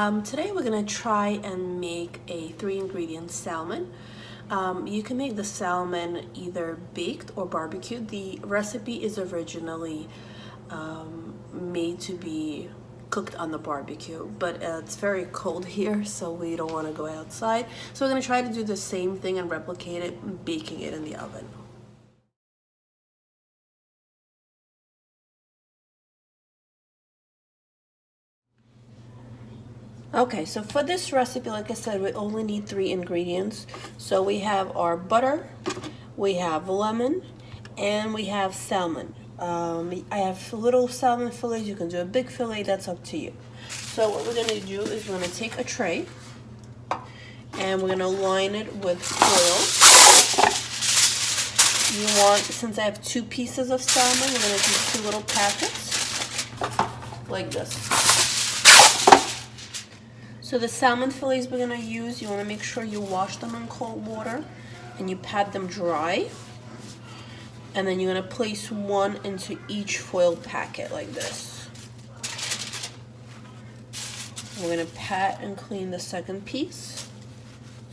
Today we're going to try and make a 3-ingredient salmon. You can make the salmon either baked or barbecued. The recipe is originally made to be cooked on the barbecue, but it's very cold here, so we don't want to go outside. So we're going to try to do the same thing and replicate it, baking it in the oven. Okay, so for this recipe, like I said, we only need 3 ingredients. So we have our butter, we have lemon, and we have salmon. I have little salmon fillets. You can do a big fillet, that's up to you. So what we're going to do is we're going to take a tray and we're going to line it with foil. You want, since I have 2 pieces of salmon, we're going to do 2 little packets like this. So the salmon fillets we're going to use, you want to make sure you wash them in cold water and you pat them dry. And then you're going to place 1 into each foil packet like this. We're going to pat and clean the second piece.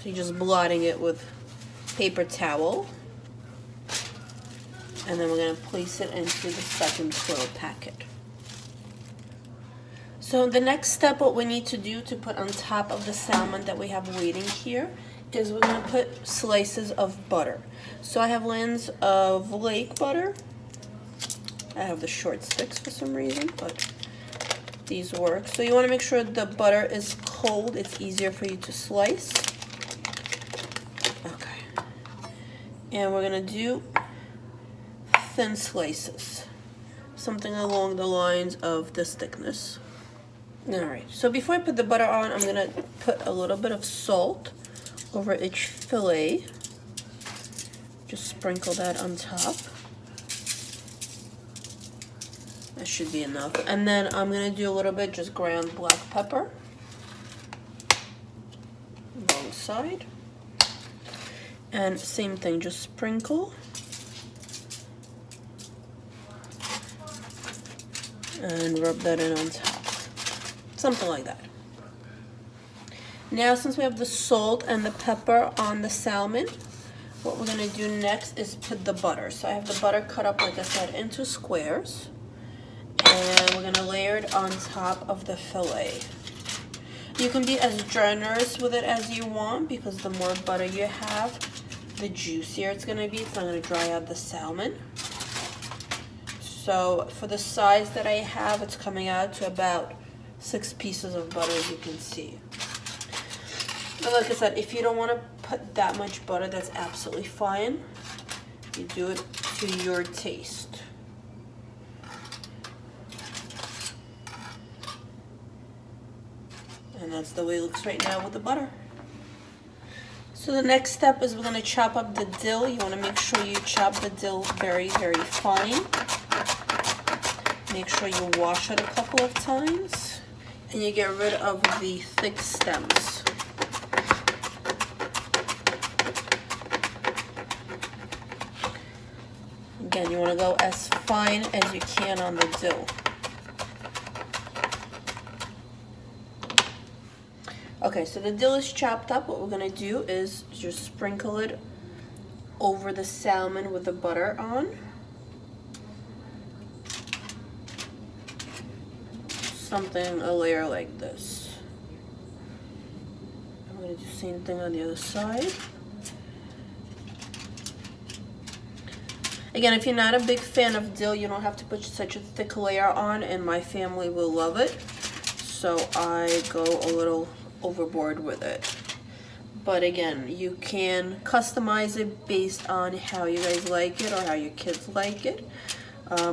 So you're just blotting it with paper towel. And then we're going to place it into the second foil packet. So the next step, what we need to do to put on top of the salmon that we have waiting here is we're going to put slices of butter. So I have lands of lake butter. I have the short sticks for some reason, but these work. So you want to make sure the butter is cold. It's easier for you to slice. Okay. And we're going to do thin slices. Something along the lines of this thickness. Alright, so before I put the butter on, I'm going to put a little bit of salt over each fillet. Just sprinkle that on top. That should be enough. And then I'm going to do a little bit just ground black pepper. Wrong side. And same thing, just sprinkle. And rub that in on top. Something like that. Now, since we have the salt and the pepper on the salmon, what we're going to do next is put the butter. So I have the butter cut up, like I said, into squares. And we're going to layer it on top of the fillet. You can be as generous with it as you want, because the more butter you have, the juicier it's going to be. It's not going to dry out the salmon. So for the size that I have, it's coming out to about 6 pieces of butter, as you can see. But like I said, if you don't want to put that much butter, that's absolutely fine. You do it to your taste. And that's the way it looks right now with the butter. So the next step is we're going to chop up the dill. You want to make sure you chop the dill very, very fine. Make sure you wash it a couple of times. And you get rid of the thick stems. Again, you want to go as fine as you can on the dill. Okay, so the dill is chopped up. What we're going to do is just sprinkle it over the salmon with the butter on. Something, a layer like this. I'm going to do the same thing on the other side. Again, if you're not a big fan of dill, you don't have to put such a thick layer on, and my family will love it. So I go a little overboard with it. But again, you can customize it based on how you guys like it or how your kids like it.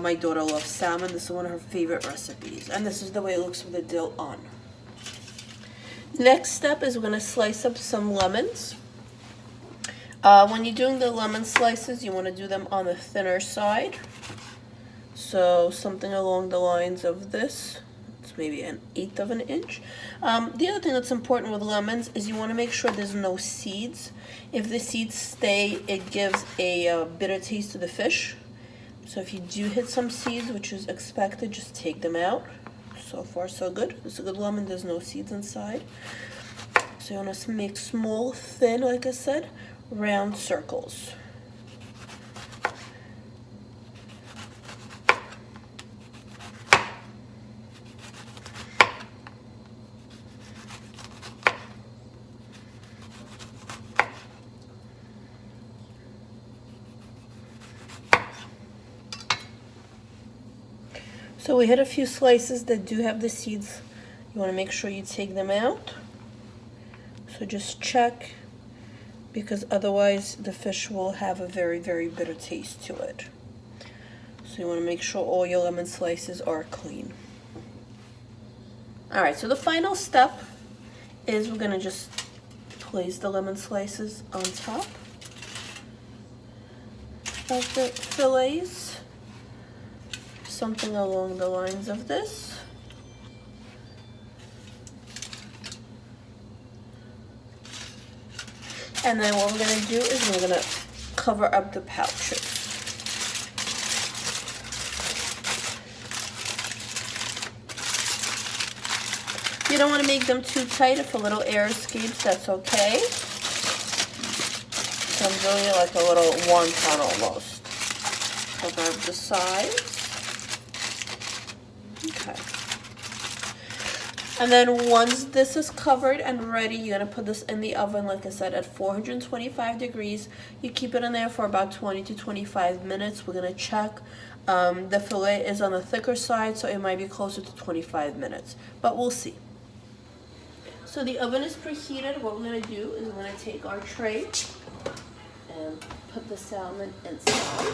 My daughter loves salmon. This is one of her favorite recipes. And this is the way it looks with the dill on. Next step is we're going to slice up some lemons. When you're doing the lemon slices, you want to do them on the thinner side. So something along the lines of this. It's maybe 1/8 of an inch. The other thing that's important with lemons is you want to make sure there's no seeds. If the seeds stay, it gives a bitter taste to the fish. So if you do hit some seeds, which is expected, just take them out. So far, so good. It's a good lemon. There's no seeds inside. So you want to make small, thin, like I said, round circles. So we had a few slices that do have the seeds. You want to make sure you take them out. So just check, because otherwise the fish will have a very, very bitter taste to it. So you want to make sure all your lemon slices are clean. Alright, so the final step is we're going to just place the lemon slices on top of the fillets. Something along the lines of this. And then what we're going to do is we're going to cover up the pouches. You don't want to make them too tight. If a little air escapes, that's okay. So I'm doing it like a little wonton almost. Cover up the sides. Okay. And then once this is covered and ready, you're going to put this in the oven, like I said, at 425 degrees. You keep it in there for about 20 to 25 minutes. We're going to check. The fillet is on the thicker side, so it might be closer to 25 minutes. But we'll see. So the oven is preheated. What we're going to do is we're going to take our tray and put the salmon inside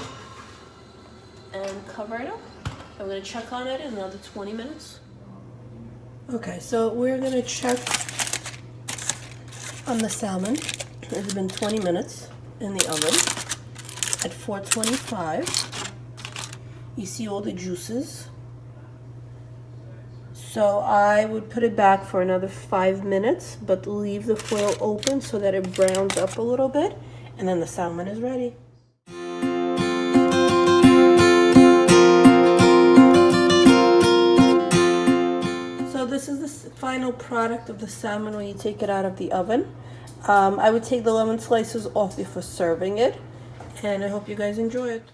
and cover it up. I'm going to check on it in another 20 minutes. Okay, so we're going to check on the salmon. It's been 20 minutes in the oven at 425. You see all the juices. So I would put it back for another 5 minutes, but leave the foil open so that it browns up a little bit, and then the salmon is ready. So this is the final product of the salmon when you take it out of the oven. I would take the lemon slices off before serving it, and I hope you guys enjoy it.